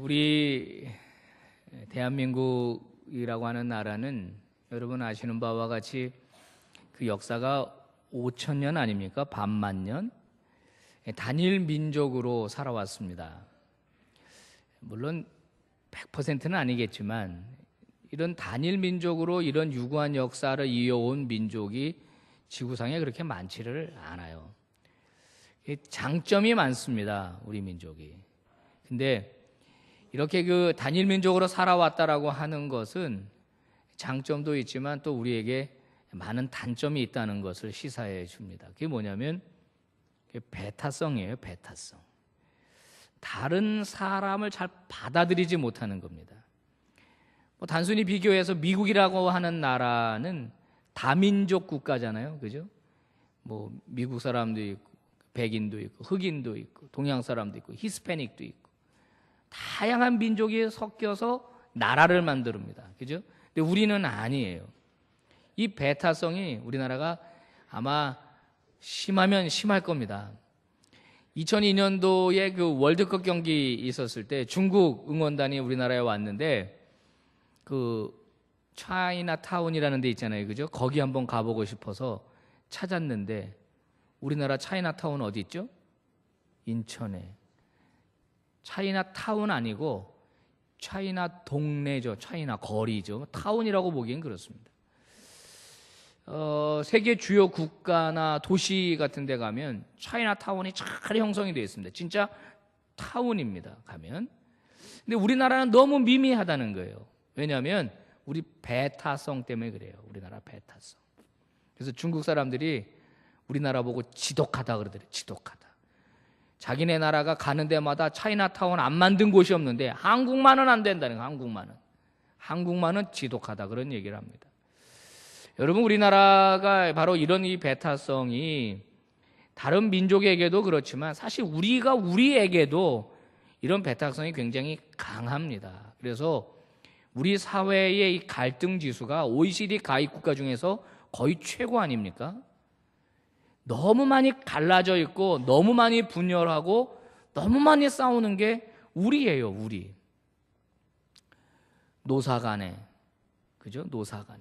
우리 대한민국이라고 하는 나라는 여러분 아시는 바와 같이 그 역사가 5,000년 아닙니까? 반만 년? 단일 민족으로 살아왔습니다. 물론 100%는 아니겠지만 이런 단일 민족으로 이런 유구한 역사를 이어온 민족이 지구상에 그렇게 많지를 않아요. 장점이 많습니다, 우리 민족이. 근데 이렇게 그 단일 민족으로 살아왔다라고 하는 것은 장점도 있지만 또 우리에게 많은 단점이 있다는 것을 시사해 줍니다. 그게 뭐냐면 배타성이에요, 배타성. 다른 사람을 잘 받아들이지 못하는 겁니다. 단순히 비교해서 미국이라고 하는 나라는 다민족 국가잖아요, 그죠? 미국 사람도 있고, 백인도 있고, 흑인도 있고, 동양 사람도 있고, 히스패닉도 있고, 다양한 민족이 섞여서 나라를 만듭니다, 그죠? 근데 우리는 아니에요. 이 배타성이 우리나라가 아마 심하면 심할 겁니다. 2002년도에 그 월드컵 경기 있었을 때 중국 응원단이 우리나라에 왔는데 그 차이나타운이라는 데 있잖아요, 그죠? 거기 한번 가보고 싶어서 찾았는데 우리나라 차이나타운 어디 있죠? 인천에. 차이나타운 아니고 차이나 동네죠, 차이나 거리죠. 타운이라고 보기엔 그렇습니다. 세계 주요 국가나 도시 같은 데 가면 차이나타운이 잘 형성이 되어 있습니다. 진짜 타운입니다, 가면. 근데 우리나라는 너무 미미하다는 거예요. 왜냐하면 우리 배타성 때문에 그래요. 우리나라 배타성. 그래서 중국 사람들이 우리나라 보고 지독하다 그러더래요. 지독하다. 자기네 나라가 가는 데마다 차이나타운 안 만든 곳이 없는데 한국만은 안 된다는 거예요. 한국만은 지독하다, 그런 얘기를 합니다. 여러분, 우리나라가 바로 이런 이 배타성이 다른 민족에게도 그렇지만 사실 우리에게도 이런 배타성이 굉장히 강합니다. 그래서 우리 사회의 이 갈등 지수가 OECD 가입 국가 중에서 거의 최고 아닙니까? 너무 많이 갈라져 있고 너무 많이 분열하고 너무 많이 싸우는 게 우리예요, 우리. 노사 간에, 그죠? 노사 간에.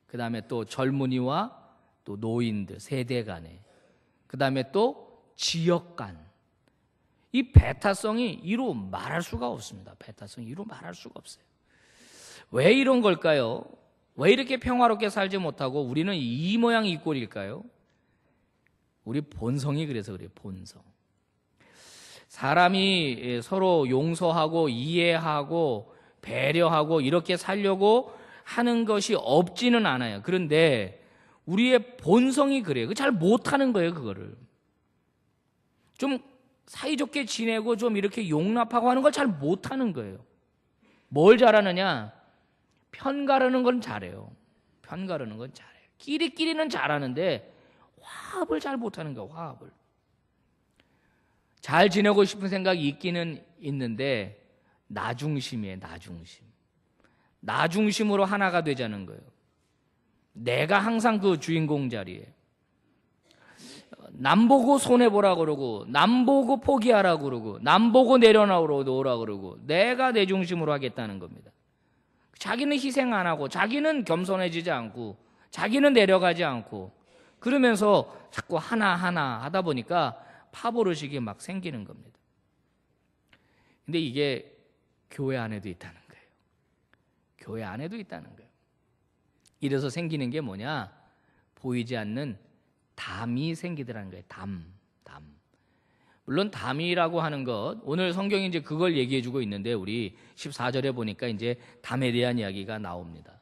그 다음에 또 젊은이와 또 노인들, 세대 간에. 그 다음에 또 지역 간. 이 배타성이 이루 말할 수가 없습니다. 배타성이 이루 말할 수가 없어요. 왜 이런 걸까요? 왜 이렇게 평화롭게 살지 못하고 우리는 이 모양 이 꼴일까요? 우리 본성이 그래서 그래요, 본성. 사람이 서로 용서하고 이해하고 배려하고 이렇게 살려고 하는 것이 없지는 않아요. 그런데 우리의 본성이 그래요. 잘 못하는 거예요, 그거를. 좀 사이좋게 지내고 좀 이렇게 용납하고 하는 걸 잘 못하는 거예요. 뭘 잘하느냐? 편 가르는 건 잘해요. 편 가르는 건 잘해요. 끼리끼리는 잘하는데 화합을 잘 못하는 거예요, 화합을. 잘 지내고 싶은 생각이 있기는 있는데 나 중심이에요, 나 중심. 나 중심으로 하나가 되자는 거예요. 내가 항상 그 주인공 자리에. 남 보고 손해보라 그러고 남 보고 포기하라 그러고 남 보고 내려놓으라 그러고 내가 내 중심으로 하겠다는 겁니다. 자기는 희생 안 하고 자기는 겸손해지지 않고 자기는 내려가지 않고 그러면서 자꾸 하나하나 하다 보니까 파버릇이 막 생기는 겁니다. 근데 이게 교회 안에도 있다는 거예요. 교회 안에도 있다는 거예요. 이래서 생기는 게 뭐냐? 보이지 않는 담이 생기더라는 거예요. 담. 물론 담이라고 하는 것, 오늘 성경이 이제 그걸 얘기해 주고 있는데 우리 14절에 보니까 이제 담에 대한 이야기가 나옵니다.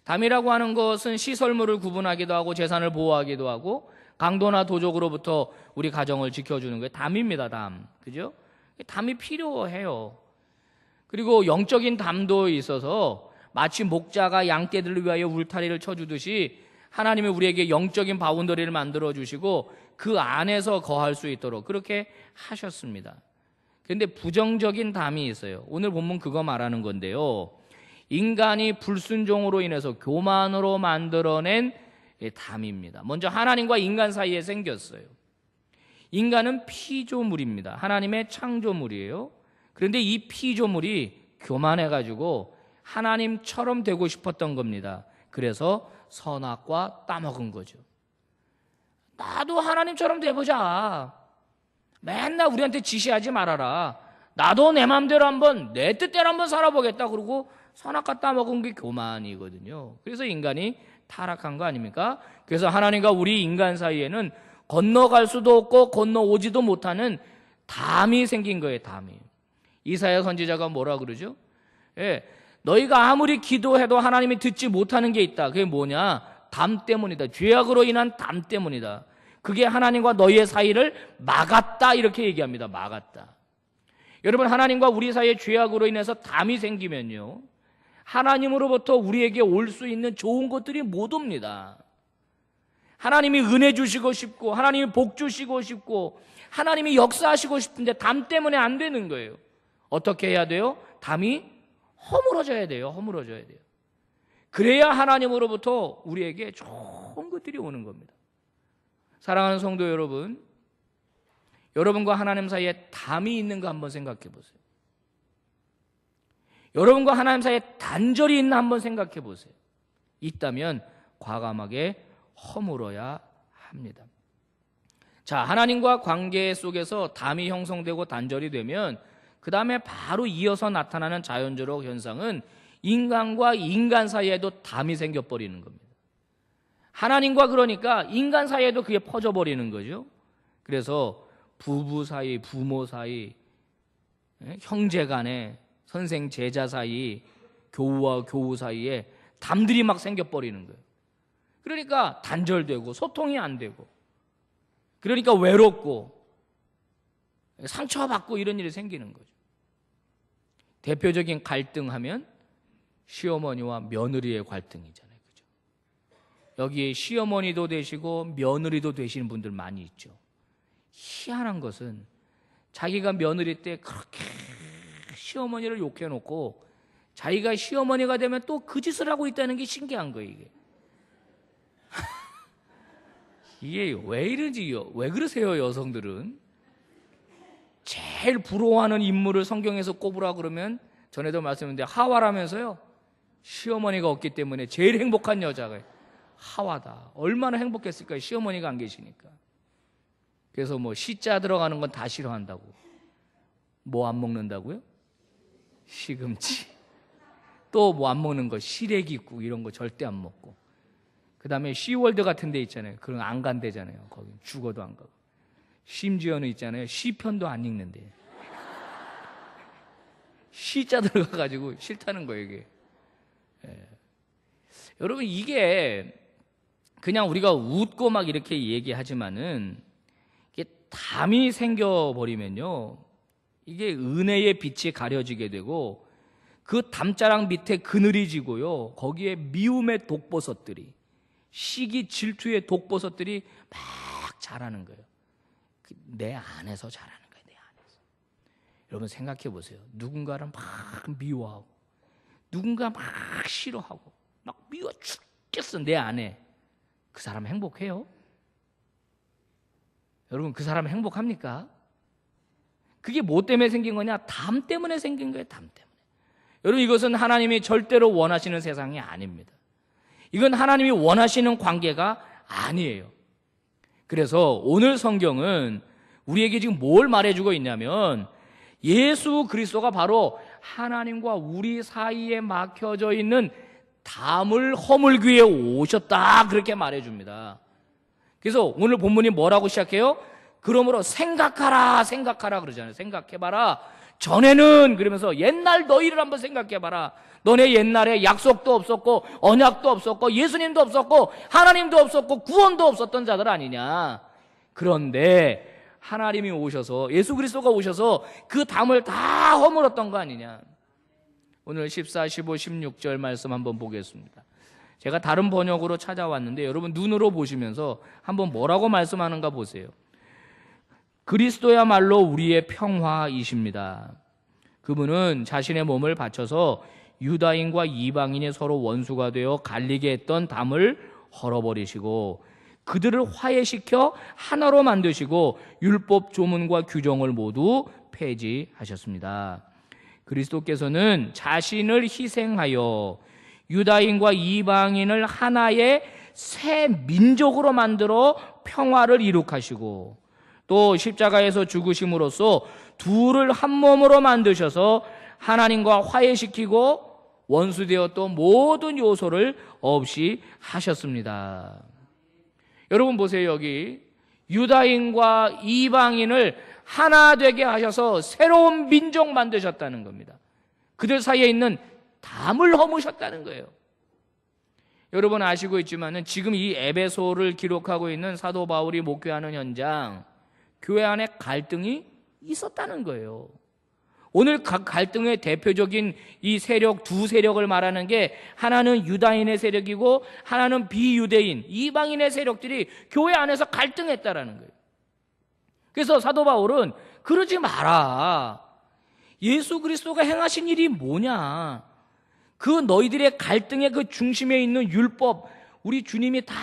담이라고 하는 것은 시설물을 구분하기도 하고 재산을 보호하기도 하고 강도나 도적으로부터 우리 가정을 지켜주는 거예요. 담입니다, 담. 그죠? 담이 필요해요. 그리고 영적인 담도 있어서 마치 목자가 양떼들을 위하여 울타리를 쳐주듯이 하나님이 우리에게 영적인 바운더리를 만들어 주시고 그 안에서 거할 수 있도록 그렇게 하셨습니다. 그런데 부정적인 담이 있어요. 오늘 본문 그거 말하는 건데요. 인간이 불순종으로 인해서 교만으로 만들어낸 담입니다. 먼저 하나님과 인간 사이에 생겼어요. 인간은 피조물입니다. 하나님의 창조물이에요. 그런데 이 피조물이 교만해가지고 하나님처럼 되고 싶었던 겁니다. 그래서 선악과 따먹은 거죠. 나도 하나님처럼 돼보자. 맨날 우리한테 지시하지 말아라. 나도 내 마음대로 한번, 내 뜻대로 한번 살아보겠다. 그러고 선악과 따먹은 게 교만이거든요. 그래서 인간이 타락한 거 아닙니까? 그래서 하나님과 우리 인간 사이에는 건너갈 수도 없고 건너오지도 못하는 담이 생긴 거예요. 담이. 이사야 선지자가 뭐라 그러죠? 너희가 아무리 기도해도 하나님이 듣지 못하는 게 있다. 그게 뭐냐? 담 때문이다. 죄악으로 인한 담 때문이다. 그게 하나님과 너희의 사이를 막았다. 이렇게 얘기합니다. 막았다. 여러분, 하나님과 우리 사이의 죄악으로 인해서 담이 생기면요, 하나님으로부터 우리에게 올 수 있는 좋은 것들이 못 옵니다. 하나님이 은혜 주시고 싶고, 하나님이 복 주시고 싶고, 하나님이 역사하시고 싶은데 담 때문에 안 되는 거예요. 어떻게 해야 돼요? 담이 허물어져야 돼요. 허물어져야 돼요. 그래야 하나님으로부터 우리에게 좋은 것들이 오는 겁니다. 사랑하는 성도 여러분, 여러분과 하나님 사이에 담이 있는가 한번 생각해 보세요. 여러분과 하나님 사이에 단절이 있나 한번 생각해 보세요. 있다면 과감하게 허물어야 합니다. 자, 하나님과 관계 속에서 담이 형성되고 단절이 되면 그 다음에 바로 이어서 나타나는 자연적으로 현상은 인간과 인간 사이에도 담이 생겨버리는 겁니다. 하나님과 그러니까 인간 사이에도 그게 퍼져버리는 거죠. 그래서 부부 사이, 부모 사이, 형제 간에, 선생 제자 사이, 교우와 교우 사이에 담들이 막 생겨버리는 거예요. 그러니까 단절되고 소통이 안 되고, 그러니까 외롭고 상처받고 이런 일이 생기는 거죠. 대표적인 갈등하면 시어머니와 며느리의 갈등이잖아요. 그죠? 여기에 시어머니도 되시고 며느리도 되시는 분들 많이 있죠. 희한한 것은 자기가 며느리 때 그렇게 시어머니를 욕해놓고 자기가 시어머니가 되면 또 그 짓을 하고 있다는 게 신기한 거예요. 이게 왜 이런지요? 왜 그러세요, 여성들은? 제일 부러워하는 인물을 성경에서 꼽으라 그러면 전에도 말씀했는데 하와라면서요. 시어머니가 없기 때문에 제일 행복한 여자가 하와다. 얼마나 행복했을까요? 시어머니가 안 계시니까. 그래서 뭐 시자 들어가는 건 다 싫어한다고. 뭐 안 먹는다고요? 시금치. 또 뭐 안 먹는 거 시래기국 이런 거 절대 안 먹고. 그 다음에 시월드 같은 데 있잖아요. 그런 안 간대잖아요. 거기 죽어도 안 가고. 심지어는 있잖아요. 시편도 안 읽는데. 시자 들어가가지고 싫다는 거예요, 이게. 여러분, 이게 그냥 우리가 웃고 막 이렇게 얘기하지만은 이게 담이 생겨버리면요, 이게 은혜의 빛이 가려지게 되고 그 담자락 밑에 그늘이 지고요, 거기에 미움의 독버섯들이, 시기 질투의 독버섯들이 막 자라는 거예요. 내 안에서 자라는 거예요. 내 안에서. 여러분 생각해 보세요. 누군가를 막 미워하고 누군가 막 싫어하고 막 미워 죽겠어. 내 안에. 그 사람 행복해요? 여러분, 그 사람 행복합니까? 그게 뭐 때문에 생긴 거냐? 담 때문에 생긴 거예요. 담 때문에. 여러분, 이것은 하나님이 절대로 원하시는 세상이 아닙니다. 이건 하나님이 원하시는 관계가 아니에요. 그래서 오늘 성경은 우리에게 지금 뭘 말해주고 있냐면 예수 그리스도가 바로 하나님과 우리 사이에 막혀져 있는 담을 허물기 위해 오셨다, 그렇게 말해줍니다. 그래서 오늘 본문이 뭐라고 시작해요? 그러므로 생각하라, 생각하라 그러잖아요. 생각해봐라. 전에는, 그러면서 옛날 너희를 한번 생각해봐라. 너네 옛날에 약속도 없었고 언약도 없었고 예수님도 없었고 하나님도 없었고 구원도 없었던 자들 아니냐. 그런데 하나님이 오셔서, 예수 그리스도가 오셔서 그 담을 다 허물었던 거 아니냐. 오늘 14, 15, 16절 말씀 한번 보겠습니다. 제가 다른 번역으로 찾아왔는데 여러분 눈으로 보시면서 한번 뭐라고 말씀하는가 보세요. 그리스도야말로 우리의 평화이십니다. 그분은 자신의 몸을 바쳐서 유다인과 이방인이 서로 원수가 되어 갈리게 했던 담을 헐어버리시고 그들을 화해시켜 하나로 만드시고 율법 조문과 규정을 모두 폐지하셨습니다. 그리스도께서는 자신을 희생하여 유다인과 이방인을 하나의 새 민족으로 만들어 평화를 이룩하시고, 또 십자가에서 죽으심으로써 둘을 한 몸으로 만드셔서 하나님과 화해시키고 원수되었던 모든 요소를 없이 하셨습니다. 여러분 보세요. 여기 유다인과 이방인을 하나 되게 하셔서 새로운 민족 만드셨다는 겁니다. 그들 사이에 있는 담을 허무셨다는 거예요. 여러분 아시고 있지만은 지금 이 에베소를 기록하고 있는 사도 바울이 목회하는 현장, 교회 안에 갈등이 있었다는 거예요. 오늘 각 갈등의 대표적인 이 세력, 두 세력을 말하는 게, 하나는 유다인의 세력이고 하나는 비유대인, 이방인의 세력들이 교회 안에서 갈등했다라는 거예요. 그래서 사도 바울은 그러지 마라. 예수 그리스도가 행하신 일이 뭐냐? 그 너희들의 갈등의 그 중심에 있는 율법, 우리 주님이 다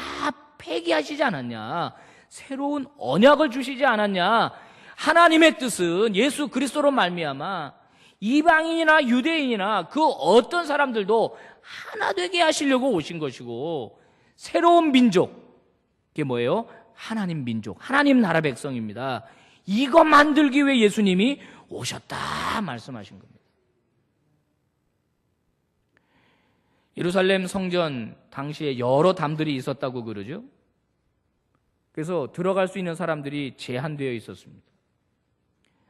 폐기하시지 않았냐? 새로운 언약을 주시지 않았냐? 하나님의 뜻은 예수 그리스도로 말미암아 이방인이나 유대인이나 그 어떤 사람들도 하나 되게 하시려고 오신 것이고, 새로운 민족, 그게 뭐예요? 하나님 민족, 하나님 나라 백성입니다. 이거 만들기 위해 예수님이 오셨다 말씀하신 겁니다. 예루살렘 성전 당시에 여러 담들이 있었다고 그러죠. 그래서 들어갈 수 있는 사람들이 제한되어 있었습니다.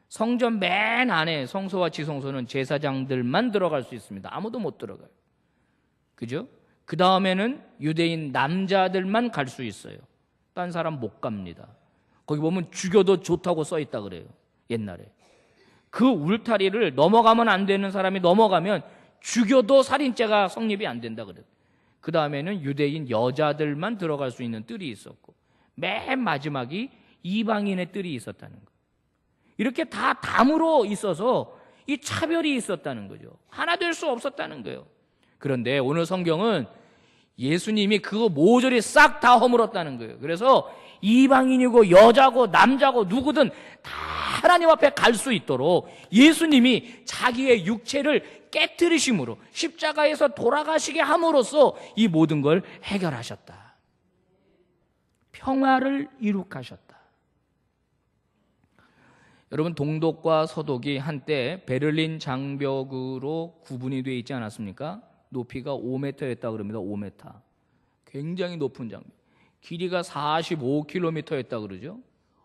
성전 맨 안에 성소와 지성소는 제사장들만 들어갈 수 있습니다. 아무도 못 들어가요. 그죠? 그 다음에는 유대인 남자들만 갈 수 있어요. 딴 사람 못 갑니다. 거기 보면 죽여도 좋다고 써 있다 그래요. 옛날에. 그 울타리를 넘어가면 안 되는 사람이 넘어가면 죽여도 살인죄가 성립이 안 된다 그래요. 그 다음에는 유대인 여자들만 들어갈 수 있는 뜰이 있었고, 맨 마지막이 이방인의 뜰이 있었다는 거예요. 이렇게 다 담으로 있어서 이 차별이 있었다는 거죠. 하나 될 수 없었다는 거예요. 그런데 오늘 성경은 예수님이 그거 모조리 싹 다 허물었다는 거예요. 그래서 이방인이고 여자고 남자고 누구든 다 하나님 앞에 갈 수 있도록 예수님이 자기의 육체를 깨뜨리심으로 십자가에서 돌아가시게 함으로써 이 모든 걸 해결하셨다. 평화를 이룩하셨다. 여러분, 동독과 서독이 한때 베를린 장벽으로 구분이 되어 있지 않았습니까? 높이가 5m였다 그럽니다. 5m. 굉장히 높은 장벽. 길이가 45km였다 그러죠.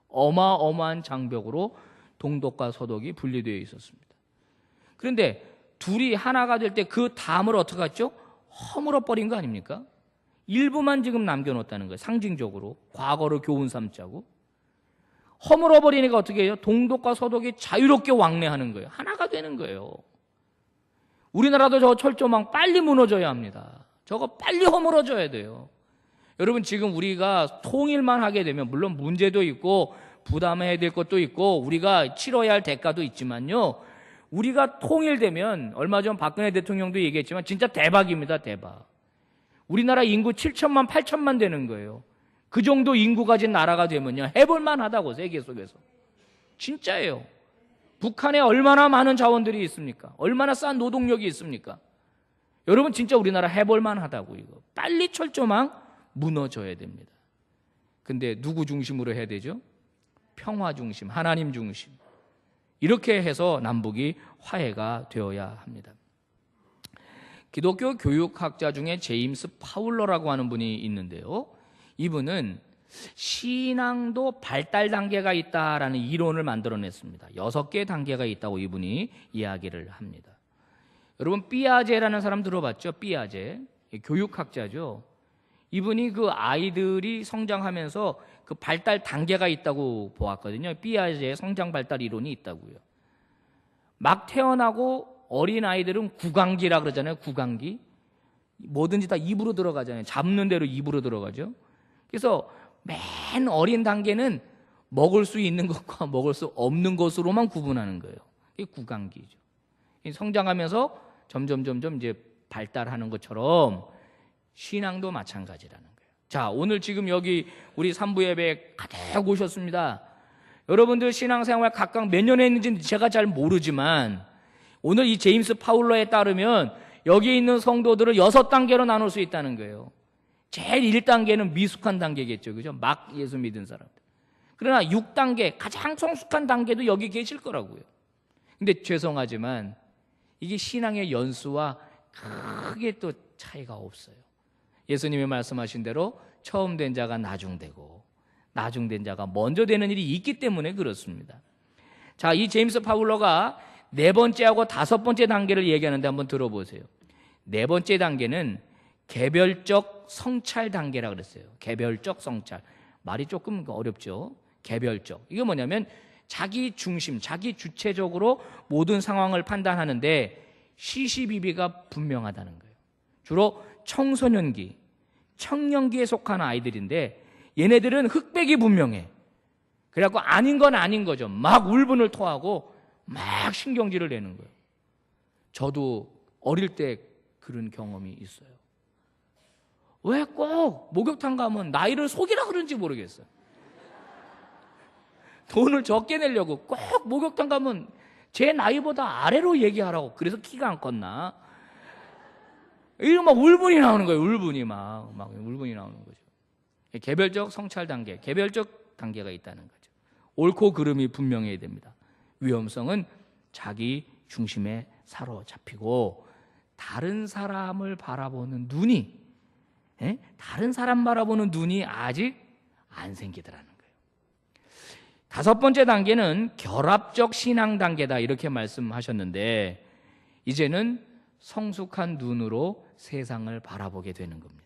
어마어마한 장벽으로 동독과 서독이 분리되어 있었습니다. 그런데 둘이 하나가 될 때 그 담을 어떻게 했죠? 허물어 버린 거 아닙니까? 일부만 지금 남겨놓았다는 거예요. 상징적으로 과거를 교훈 삼자고. 허물어 버리니까 어떻게 해요? 동독과 서독이 자유롭게 왕래하는 거예요. 하나가 되는 거예요. 우리나라도 저 철조망 빨리 무너져야 합니다. 저거 빨리 허물어져야 돼요. 여러분, 지금 우리가 통일만 하게 되면 물론 문제도 있고 부담해야 될 것도 있고 우리가 치러야 할 대가도 있지만요, 우리가 통일되면, 얼마 전 박근혜 대통령도 얘기했지만 진짜 대박입니다. 대박. 우리나라 인구 7천만 8천만 되는 거예요. 그 정도 인구 가진 나라가 되면요, 해볼만 하다고. 세계 속에서 진짜예요. 북한에 얼마나 많은 자원들이 있습니까? 얼마나 싼 노동력이 있습니까? 여러분, 진짜 우리나라 해볼만 하다고. 이거 빨리 철조망 무너져야 됩니다. 근데 누구 중심으로 해야 되죠? 평화 중심, 하나님 중심. 이렇게 해서 남북이 화해가 되어야 합니다. 기독교 교육학자 중에 제임스 파울러라고 하는 분이 있는데요, 이분은 신앙도 발달 단계가 있다라는 이론을 만들어냈습니다. 6개의 단계가 있다고 이분이 이야기를 합니다. 여러분, 삐아제라는 사람 들어봤죠? 삐아제. 교육학자죠. 이분이 그 아이들이 성장하면서 그 발달 단계가 있다고 보았거든요. 삐아제의 성장 발달 이론이 있다고요. 막 태어나고 어린 아이들은 구강기라 그러잖아요. 구강기. 뭐든지 다 입으로 들어가잖아요. 잡는 대로 입으로 들어가죠. 그래서 맨 어린 단계는 먹을 수 있는 것과 먹을 수 없는 것으로만 구분하는 거예요. 이게 구강기죠. 성장하면서 점점 이제 발달하는 것처럼 신앙도 마찬가지라는 거예요. 자, 오늘 지금 여기 우리 3부 예배 가득 오셨습니다. 여러분들 신앙생활 각각 몇 년 했는지 제가 잘 모르지만 오늘 이 제임스 파울러에 따르면 여기 있는 성도들을 6단계로 나눌 수 있다는 거예요. 제일 1단계는 미숙한 단계겠죠. 그죠? 막 예수 믿은 사람들. 그러나 6단계, 가장 성숙한 단계도 여기 계실 거라고요. 근데 죄송하지만 이게 신앙의 연수와 크게 또 차이가 없어요. 예수님이 말씀하신 대로 처음 된 자가 나중되고 나중된 자가 먼저 되는 일이 있기 때문에 그렇습니다. 자, 이 제임스 파울러가 4번째하고 5번째 단계를 얘기하는데 한번 들어보세요. 4번째 단계는 개별적 성찰 단계라고 그랬어요. 개별적 성찰. 말이 조금 어렵죠. 개별적. 이게 뭐냐면 자기 중심, 자기 주체적으로 모든 상황을 판단하는데 시시비비가 분명하다는 거예요. 주로 청소년기, 청년기에 속한 아이들인데 얘네들은 흑백이 분명해. 그래갖고 아닌 건 아닌 거죠. 막 울분을 토하고 막 신경질을 내는 거예요. 저도 어릴 때 그런 경험이 있어요. 왜 꼭 목욕탕 가면 나이를 속이라 그런지 모르겠어요. 돈을 적게 내려고 꼭 목욕탕 가면 제 나이보다 아래로 얘기하라고. 그래서 키가 안 컸나? 이거 막 울분이 나오는 거예요. 울분이 막 울분이 나오는 거죠. 개별적 성찰 단계, 개별적 단계가 있다는 거죠. 옳고 그름이 분명해야 됩니다. 위험성은 자기 중심에 사로잡히고 다른 사람을 바라보는 눈이, 다른 사람 바라보는 눈이 아직 안 생기더라는 거예요. 5번째 단계는 결합적 신앙 단계다 이렇게 말씀하셨는데 이제는 성숙한 눈으로 세상을 바라보게 되는 겁니다.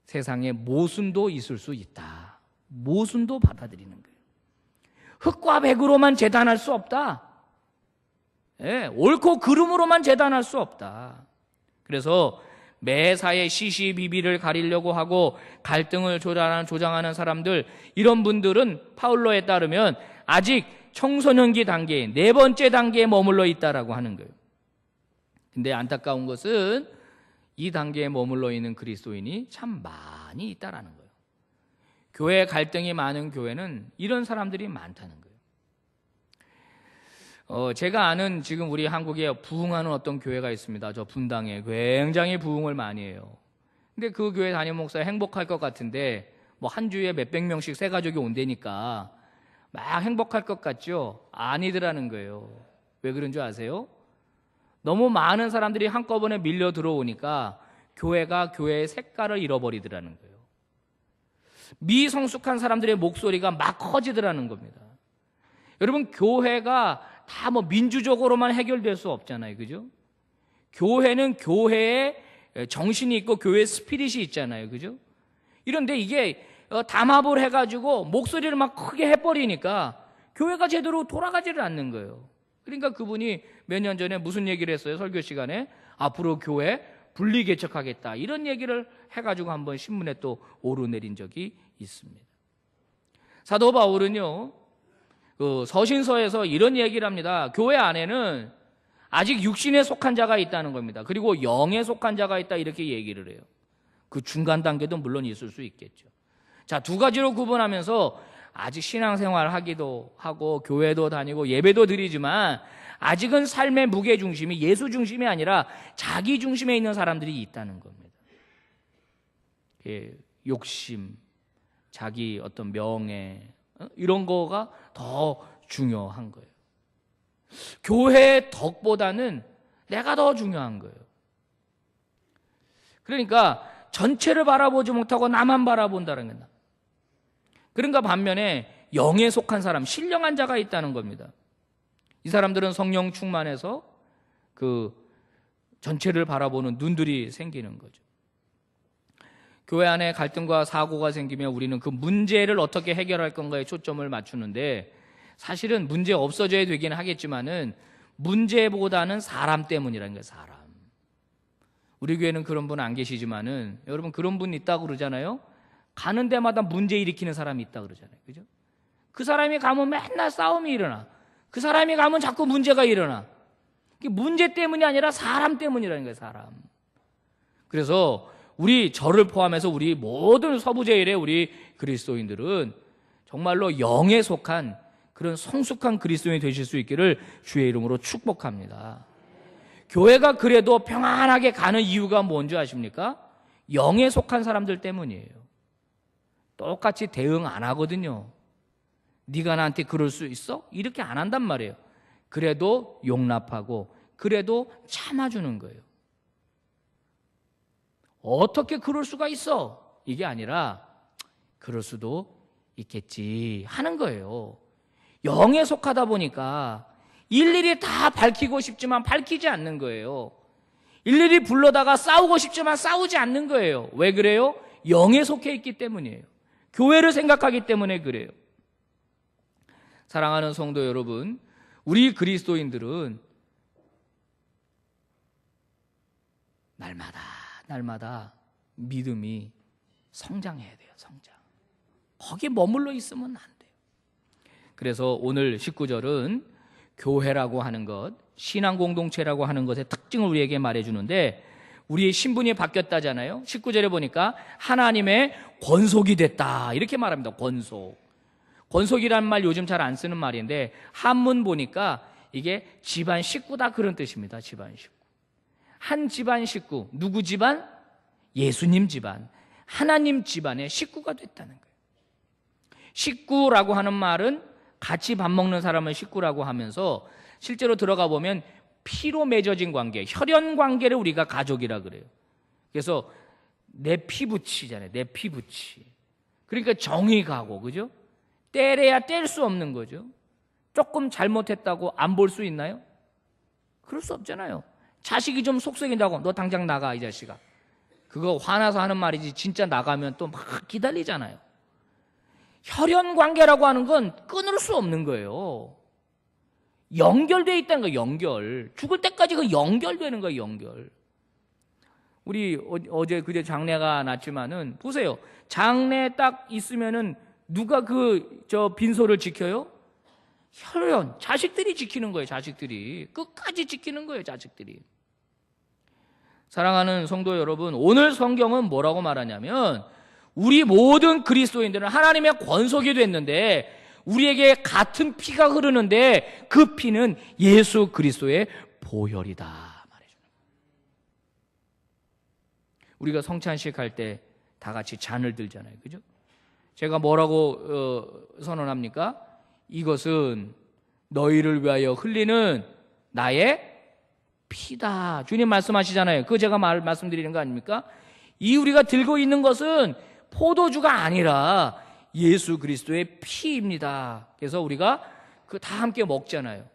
세상에 모순도 있을 수 있다. 모순도 받아들이는 거예요. 흙과 백으로만 재단할 수 없다. 옳고 그름으로만 재단할 수 없다. 그래서 매사에 시시비비를 가리려고 하고 갈등을 조장하는 사람들, 이런 분들은 파울러에 따르면 아직 청소년기 단계, 4번째 단계에 머물러 있다라고 하는 거예요. 근데 안타까운 것은 이 단계에 머물러 있는 그리스도인이 참 많이 있다라는 거예요. 교회 갈등이 많은 교회는 이런 사람들이 많다는 거예요. 제가 아는 지금 우리 한국에 부흥하는 어떤 교회가 있습니다. 저 분당에 굉장히 부흥을 많이 해요. 근데 그 교회 담임 목사 행복할 것 같은데 뭐 한 주에 몇백 명씩 새 가족이 온다니까 막 행복할 것 같죠? 아니더라는 거예요. 왜 그런 줄 아세요? 너무 많은 사람들이 한꺼번에 밀려 들어오니까 교회가 교회의 색깔을 잃어버리더라는 거예요. 미성숙한 사람들의 목소리가 막 커지더라는 겁니다. 여러분, 교회가 다 뭐 민주적으로만 해결될 수 없잖아요. 그죠? 교회는 교회의 정신이 있고 교회의 스피릿이 있잖아요. 그죠? 이런데 이게 담합을 해가지고 목소리를 막 크게 해버리니까 교회가 제대로 돌아가지를 않는 거예요. 그러니까 그분이 몇 년 전에 무슨 얘기를 했어요? 설교 시간에 앞으로 교회 분리개척하겠다 이런 얘기를 해가지고 한번 신문에 또 오르내린 적이 있습니다. 사도 바울은요, 서신서에서 이런 얘기를 합니다. 교회 안에는 아직 육신에 속한 자가 있다는 겁니다. 그리고 영에 속한 자가 있다 이렇게 얘기를 해요. 그 중간 단계도 물론 있을 수 있겠죠. 자, 2가지로 구분하면서 아직 신앙생활 하기도 하고 교회도 다니고 예배도 드리지만 아직은 삶의 무게 중심이 예수 중심이 아니라 자기 중심에 있는 사람들이 있다는 겁니다. 욕심, 자기 어떤 명예, 이런 거가 더 중요한 거예요. 교회의 덕보다는 내가 더 중요한 거예요. 그러니까 전체를 바라보지 못하고 나만 바라본다는 거예요. 그런가 반면에 영에 속한 사람, 신령한 자가 있다는 겁니다. 이 사람들은 성령 충만해서 그 전체를 바라보는 눈들이 생기는 거죠. 교회 안에 갈등과 사고가 생기면 우리는 그 문제를 어떻게 해결할 건가에 초점을 맞추는데 사실은 문제 없어져야 되긴 하겠지만은 문제보다는 사람 때문이라는 거예요. 사람. 우리 교회는 그런 분 안 계시지만은 여러분 그런 분 있다고 그러잖아요. 가는 데마다 문제 일으키는 사람이 있다 그러잖아요. 그죠? 그 사람이 가면 맨날 싸움이 일어나. 그 사람이 가면 자꾸 문제가 일어나. 그게 문제 때문이 아니라 사람 때문이라는 거예요. 사람. 그래서 저를 포함해서 우리 모든 서부제일의 우리 그리스도인들은 정말로 영에 속한 그런 성숙한 그리스도인이 되실 수 있기를 주의 이름으로 축복합니다. 교회가 그래도 평안하게 가는 이유가 뭔지 아십니까? 영에 속한 사람들 때문이에요. 똑같이 대응 안 하거든요. 네가 나한테 그럴 수 있어? 이렇게 안 한단 말이에요. 그래도 용납하고 그래도 참아주는 거예요. 어떻게 그럴 수가 있어? 이게 아니라 그럴 수도 있겠지 하는 거예요. 영에 속하다 보니까 일일이 다 밝히고 싶지만 밝히지 않는 거예요. 일일이 불러다가 싸우고 싶지만 싸우지 않는 거예요. 왜 그래요? 영에 속해 있기 때문이에요. 교회를 생각하기 때문에 그래요. 사랑하는 성도 여러분, 우리 그리스도인들은 날마다 믿음이 성장해야 돼요. 성장. 거기 머물러 있으면 안 돼요. 그래서 오늘 19절은 교회라고 하는 것, 신앙 공동체라고 하는 것의 특징을 우리에게 말해주는데, 우리의 신분이 바뀌었다잖아요. 19절에 보니까 하나님의 권속이 됐다 이렇게 말합니다. 권속이라는 말 요즘 잘 안 쓰는 말인데, 한문 보니까 이게 집안 식구다 그런 뜻입니다. 집안 식구. 한 집안 식구. 누구 집안? 예수님 집안. 하나님 집안의 식구가 됐다는 거예요. 식구라고 하는 말은 같이 밥 먹는 사람을 식구라고 하면서, 실제로 들어가 보면 피로 맺어진 관계, 혈연 관계를 우리가 가족이라 그래요. 그래서 내 피부치잖아요. 내 피부치. 그러니까 정이 가고, 그죠? 때려야 뗄 수 없는 거죠. 조금 잘못했다고 안 볼 수 있나요? 그럴 수 없잖아요. 자식이 좀 속썩인다고 너 당장 나가 이 자식아. 그거 화나서 하는 말이지 진짜 나가면 또 막 기다리잖아요. 혈연 관계라고 하는 건 끊을 수 없는 거예요. 연결되어 있다는 거예요. 연결. 죽을 때까지 그 연결되는 거예요. 연결. 우리 어제 그제 장례가 났지만은 보세요. 장례 딱 있으면은 누가 저 빈소를 지켜요? 혈연. 자식들이 지키는 거예요. 자식들이. 끝까지 지키는 거예요. 자식들이. 사랑하는 성도 여러분, 오늘 성경은 뭐라고 말하냐면, 우리 모든 그리스도인들은 하나님의 권속이 됐는데 우리에게 같은 피가 흐르는데 그 피는 예수 그리스도의 보혈이다 말해줘요. 우리가 성찬식 할 때 다 같이 잔을 들잖아요. 그죠? 제가 뭐라고 선언합니까? 이것은 너희를 위하여 흘리는 나의 피다. 주님 말씀하시잖아요. 그거 제가 말씀드리는 거 아닙니까? 이 우리가 들고 있는 것은 포도주가 아니라 예수 그리스도의 피입니다. 그래서 우리가 그 다 함께 먹잖아요.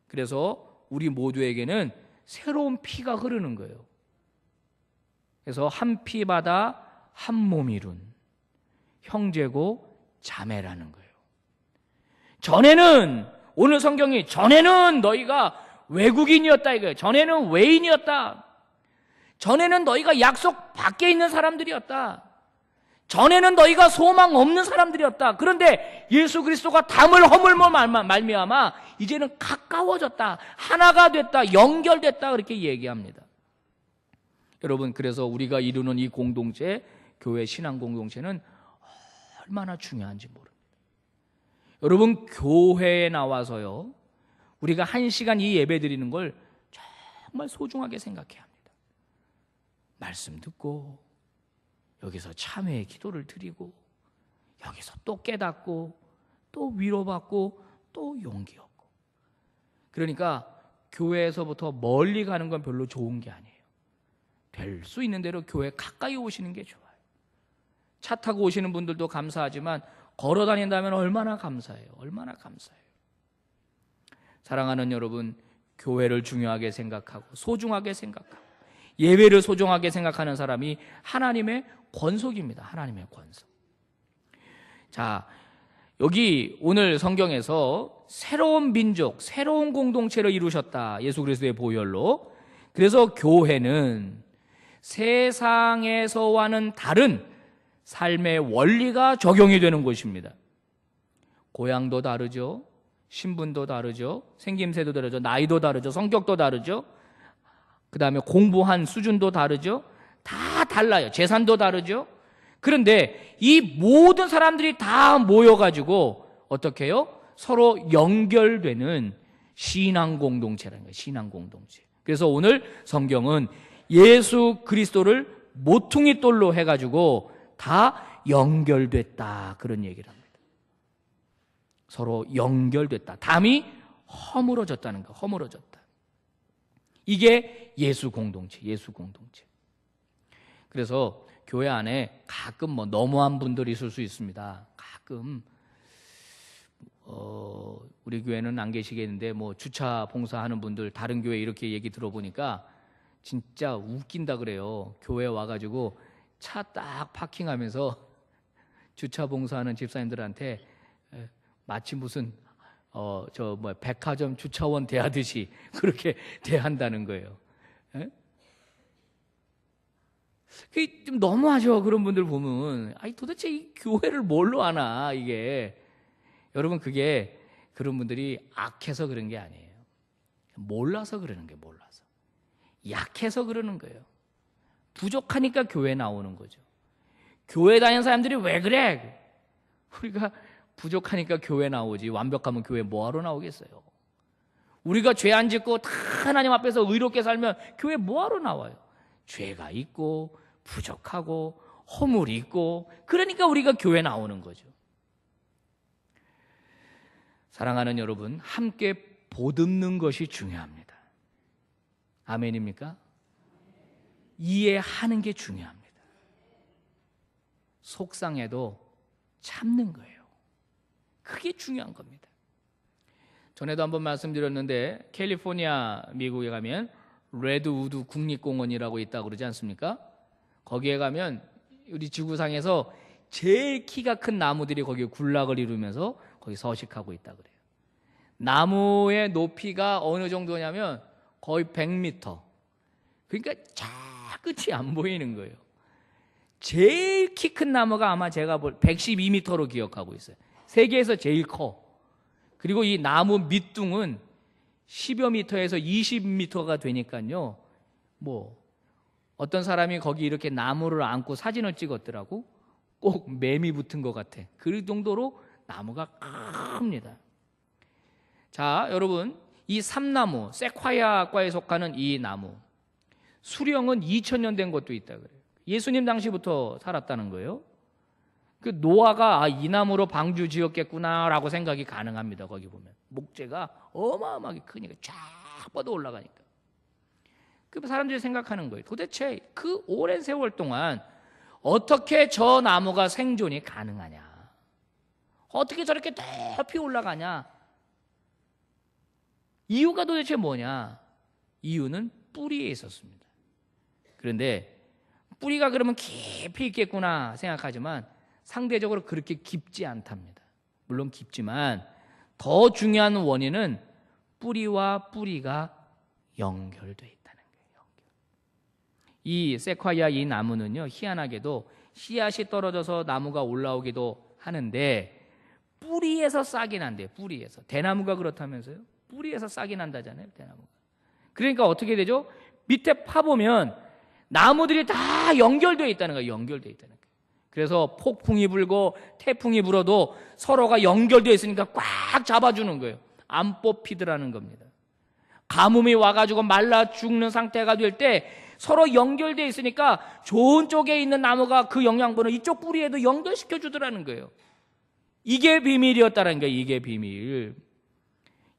그래서 우리 모두에게는 새로운 피가 흐르는 거예요. 그래서 한 피마다 한 몸 이룬 형제고 자매라는 거예요. 전에는, 오늘 성경이 전에는 너희가 외국인이었다 이거예요. 전에는 외인이었다. 전에는 너희가 약속 밖에 있는 사람들이었다. 전에는 너희가 소망 없는 사람들이었다. 그런데 예수 그리스도가 담을 허물며 말미암아 이제는 가까워졌다. 하나가 됐다. 연결됐다. 그렇게 얘기합니다. 여러분, 그래서 우리가 이루는 이 공동체, 교회 신앙 공동체는 얼마나 중요한지 모릅니다. 여러분, 교회에 나와서요, 우리가 1시간 이 예배 드리는 걸 정말 소중하게 생각해야 합니다. 말씀 듣고, 여기서 참회의 기도를 드리고, 여기서 또 깨닫고, 또 위로받고, 또 용기 얻고. 그러니까 교회에서부터 멀리 가는 건 별로 좋은 게 아니에요. 될 수 있는 대로 교회 가까이 오시는 게 좋아요. 차 타고 오시는 분들도 감사하지만 걸어 다닌다면 얼마나 감사해요. 얼마나 감사해요. 사랑하는 여러분, 교회를 중요하게 생각하고 소중하게 생각하고 예배를 소중하게 생각하는 사람이 하나님의 권속입니다. 하나님의 권속. 자, 여기 오늘 성경에서 새로운 민족, 새로운 공동체를 이루셨다. 예수 그리스도의 보혈로. 그래서 교회는 세상에서와는 다른 삶의 원리가 적용이 되는 곳입니다. 고향도 다르죠. 신분도 다르죠. 생김새도 다르죠. 나이도 다르죠. 성격도 다르죠. 그 다음에 공부한 수준도 다르죠. 다 달라요. 재산도 다르죠. 그런데 이 모든 사람들이 다 모여가지고 어떻게 해요? 서로 연결되는 신앙 공동체라는 거예요. 신앙 공동체. 그래서 오늘 성경은 예수 그리스도를 모퉁이 돌로 해가지고 다 연결됐다, 그런 얘기를 합니다. 서로 연결됐다. 담이 허물어졌다는 거. 허물어졌다. 이게 예수 공동체, 예수 공동체. 그래서 교회 안에 가끔 너무한 분들이 있을 수 있습니다. 가끔 우리 교회는 안 계시겠는데 주차 봉사하는 분들 다른 교회 이렇게 얘기 들어보니까 진짜 웃긴다 그래요. 교회 와가지고 차 딱 파킹하면서 주차 봉사하는 집사님들한테 마치 무슨 백화점 주차원 대하듯이 그렇게 대한다는 거예요. 그게 좀 너무하죠. 그런 분들 보면 도대체 이 교회를 뭘로 아나 이게. 여러분, 그게 그런 분들이 악해서 그런 게 아니에요. 몰라서 그러는 거예요. 몰라서. 약해서 그러는 거예요. 부족하니까 교회 나오는 거죠. 교회 다니는 사람들이 왜 그래? 우리가 부족하니까 교회 나오지, 완벽하면 교회 뭐하러 나오겠어요? 우리가 죄 안 짓고 다 하나님 앞에서 의롭게 살면 교회 뭐하러 나와요? 죄가 있고 부족하고 허물이 있고, 그러니까 우리가 교회 나오는 거죠. 사랑하는 여러분, 함께 보듬는 것이 중요합니다. 아멘입니까? 이해하는 게 중요합니다. 속상해도 참는 거예요. 그게 중요한 겁니다. 전에도 한번 말씀드렸는데 캘리포니아 미국에 가면 레드우드 국립공원이라고 있다고 그러지 않습니까? 거기에 가면 우리 지구상에서 제일 키가 큰 나무들이 거기에 군락을 이루면서 거기 서식하고 있다 그래요. 나무의 높이가 어느 정도냐면 거의 100m. 그러니까 저 끝이 안 보이는 거예요. 제일 키 큰 나무가 아마 제가 볼 112m로 기억하고 있어요. 세계에서 제일 커. 그리고 이 나무 밑둥은 10여 미터에서 20m가 되니까요. 어떤 사람이 거기 이렇게 나무를 안고 사진을 찍었더라고. 꼭 매미 붙은 것 같아. 그 정도로 나무가 큽니다. 자, 여러분, 이 삼나무, 세콰이아과에 속하는 이 나무, 수령은 2000년 된 것도 있다 그래요. 예수님 당시부터 살았다는 거예요. 그 노아가 이 나무로 방주 지었겠구나라고 생각이 가능합니다. 거기 보면 목재가 어마어마하게 크니까 쫙 뻗어 올라가니까. 그 사람들이 생각하는 거예요. 도대체 그 오랜 세월 동안 어떻게 저 나무가 생존이 가능하냐? 어떻게 저렇게 높이 올라가냐? 이유가 도대체 뭐냐? 이유는 뿌리에 있었습니다. 그런데 뿌리가 그러면 깊이 있겠구나 생각하지만 상대적으로 그렇게 깊지 않답니다. 물론 깊지만 더 중요한 원인은 뿌리와 뿌리가 연결되어 있다는 거예요. 이 세콰이아 이 나무는요, 희한하게도 씨앗이 떨어져서 나무가 올라오기도 하는데 뿌리에서 싹이 난대요. 뿌리에서. 대나무가 그렇다면서요? 뿌리에서 싹이 난다잖아요, 대나무가. 그러니까 어떻게 되죠? 밑에 파보면 나무들이 다 연결되어 있다는 거예요. 연결되어 있다는 거예요. 그래서 폭풍이 불고 태풍이 불어도 서로가 연결되어 있으니까 꽉 잡아주는 거예요. 안 뽑히더라는 겁니다. 가뭄이 와가지고 말라 죽는 상태가 될 때 서로 연결되어 있으니까 좋은 쪽에 있는 나무가 그 영양분을 이쪽 뿌리에도 연결시켜 주더라는 거예요. 이게 비밀이었다는 거예요. 이게 비밀.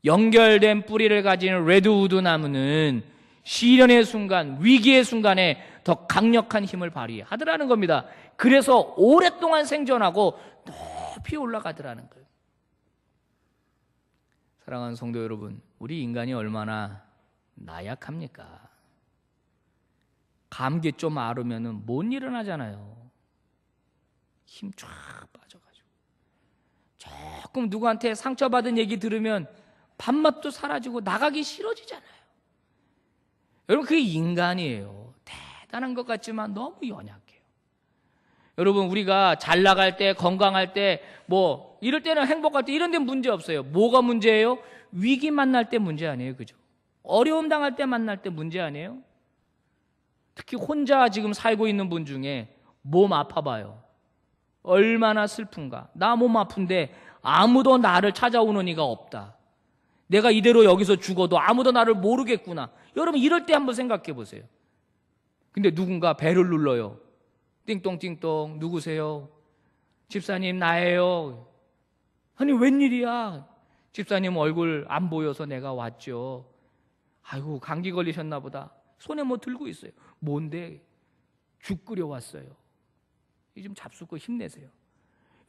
연결된 뿌리를 가진 레드우드 나무는 시련의 순간, 위기의 순간에 더 강력한 힘을 발휘하더라는 겁니다. 그래서 오랫동안 생존하고 높이 올라가더라는 거예요. 사랑하는 성도 여러분, 우리 인간이 얼마나 나약합니까? 감기 좀 앓으면 못 일어나잖아요. 힘 쫙 빠져가지고. 조금 누구한테 상처받은 얘기 들으면 밥맛도 사라지고 나가기 싫어지잖아요. 여러분, 그게 인간이에요. 대단한 것 같지만 너무 연약해요. 여러분, 우리가 잘 나갈 때, 건강할 때, 이럴 때는 행복할 때 이런 데 문제 없어요. 뭐가 문제예요? 위기 만날 때 문제 아니에요. 그죠? 어려움 당할 때 만날 때 문제 아니에요? 특히 혼자 지금 살고 있는 분 중에 몸 아파봐요. 얼마나 슬픈가. 나 몸 아픈데 아무도 나를 찾아오는 이가 없다. 내가 이대로 여기서 죽어도 아무도 나를 모르겠구나. 여러분 이럴 때 한번 생각해 보세요. 근데 누군가 벨을 눌러요. 띵똥띵똥. 누구세요? 집사님 나예요. 아니 웬일이야? 집사님 얼굴 안 보여서 내가 왔죠. 아이고 감기 걸리셨나 보다. 손에 뭐 들고 있어요. 뭔데? 죽 끓여왔어요. 이 좀 잡수고 힘내세요.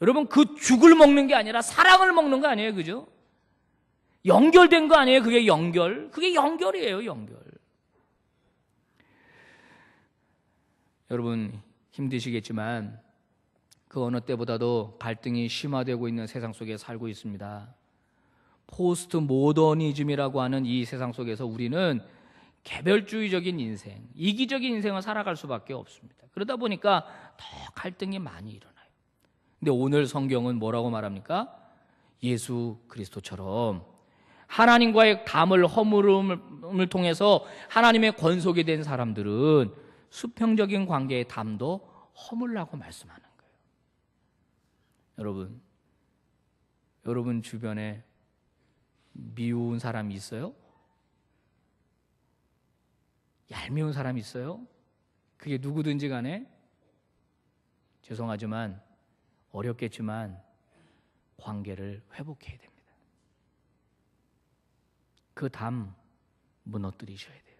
여러분 그 죽을 먹는 게 아니라 사랑을 먹는 거 아니에요, 그죠? 연결된 거 아니에요? 그게 연결. 그게 연결이에요, 연결. 여러분 힘드시겠지만 그 어느 때보다도 갈등이 심화되고 있는 세상 속에 살고 있습니다. 포스트 모더니즘이라고 하는 이 세상 속에서 우리는 개별주의적인 인생, 이기적인 인생을 살아갈 수밖에 없습니다. 그러다 보니까 더 갈등이 많이 일어나요. 근데 오늘 성경은 뭐라고 말합니까? 예수 그리스도처럼 하나님과의 담을 허물음을 통해서 하나님의 권속이 된 사람들은 수평적인 관계의 담도 허물라고 말씀하는 거예요. 여러분 주변에 미운 사람이 있어요? 얄미운 사람이 있어요? 그게 누구든지 간에 죄송하지만 어렵겠지만 관계를 회복해야 됩니다. 그 담 무너뜨리셔야 돼요.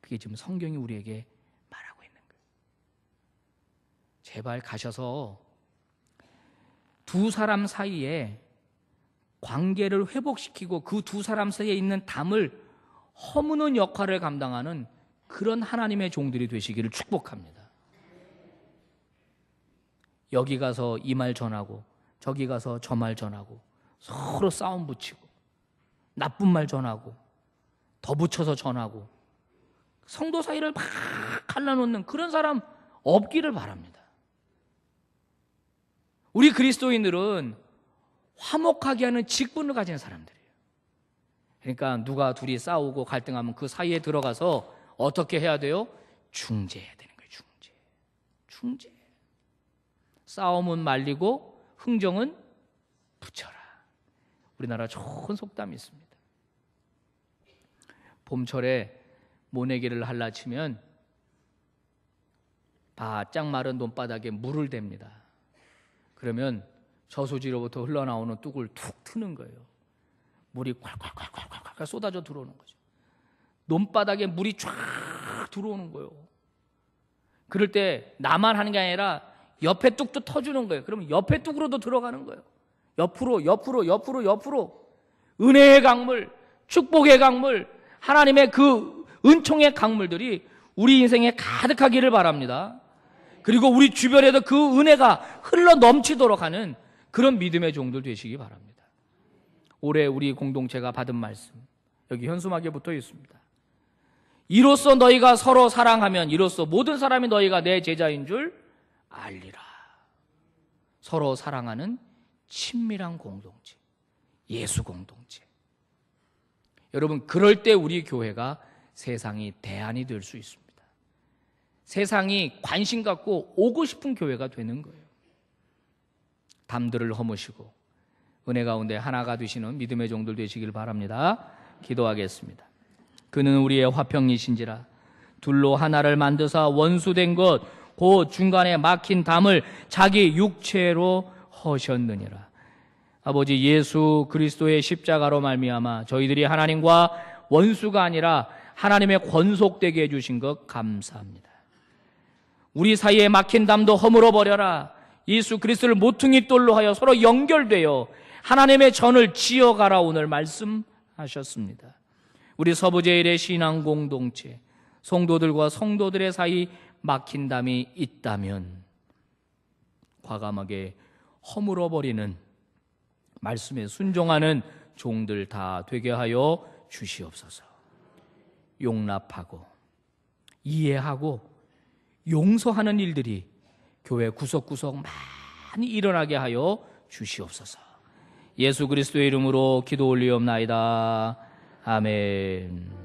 그게 지금 성경이 우리에게 말하고 있는 거예요. 제발 가셔서 두 사람 사이에 관계를 회복시키고 그 두 사람 사이에 있는 담을 허무는 역할을 감당하는 그런 하나님의 종들이 되시기를 축복합니다. 여기 가서 이 말 전하고 저기 가서 저 말 전하고 서로 싸움 붙이고 나쁜 말 전하고 더 붙여서 전하고 성도 사이를 막 갈라놓는 그런 사람 없기를 바랍니다. 우리 그리스도인들은 화목하게 하는 직분을 가진 사람들이에요. 그러니까 누가 둘이 싸우고 갈등하면 그 사이에 들어가서 어떻게 해야 돼요? 중재해야 되는 거예요. 중재. 싸움은 말리고 흥정은 붙여라. 우리나라 좋은 속담이 있습니다. 봄철에 모내기를 할라치면 바짝 마른 논바닥에 물을 댑니다. 그러면 저수지로부터 흘러나오는 뚝을 툭 트는 거예요. 물이 콸콸콸콸콸 쏟아져 들어오는 거죠. 논바닥에 물이 쫙 들어오는 거예요. 그럴 때 나만 하는 게 아니라 옆에 뚝도 터주는 거예요. 그러면 옆에 뚝으로도 들어가는 거예요. 옆으로 은혜의 강물, 축복의 강물, 하나님의 그 은총의 강물들이 우리 인생에 가득하기를 바랍니다. 그리고 우리 주변에도 그 은혜가 흘러 넘치도록 하는 그런 믿음의 종들 되시기 바랍니다. 올해 우리 공동체가 받은 말씀 여기 현수막에 붙어 있습니다. 이로써 너희가 서로 사랑하면 이로써 모든 사람이 너희가 내 제자인 줄 알리라. 서로 사랑하는 친밀한 공동체, 예수 공동체. 여러분 그럴 때 우리 교회가 세상이 대안이 될 수 있습니다. 세상이 관심 갖고 오고 싶은 교회가 되는 거예요. 담들을 허무시고 은혜 가운데 하나가 되시는 믿음의 종들 되시길 바랍니다. 기도하겠습니다. 그는 우리의 화평이신지라 둘로 하나를 만드사 원수된 것 곧 중간에 막힌 담을 자기 육체로 허셨느니라. 아버지 예수 그리스도의 십자가로 말미암아 저희들이 하나님과 원수가 아니라 하나님의 권속되게 해주신 것 감사합니다. 우리 사이에 막힌 담도 허물어 버려라. 예수 그리스도를 모퉁이 돌로 하여 서로 연결되어 하나님의 전을 지어가라 오늘 말씀하셨습니다. 우리 서부제일의 신앙 공동체 성도들과 성도들의 사이 막힌 담이 있다면 과감하게 허물어 버리는 말씀에 순종하는 종들 다 되게 하여 주시옵소서. 용납하고 이해하고 용서하는 일들이 교회 구석구석 많이 일어나게 하여 주시옵소서. 예수 그리스도의 이름으로 기도 올리옵나이다. 아멘.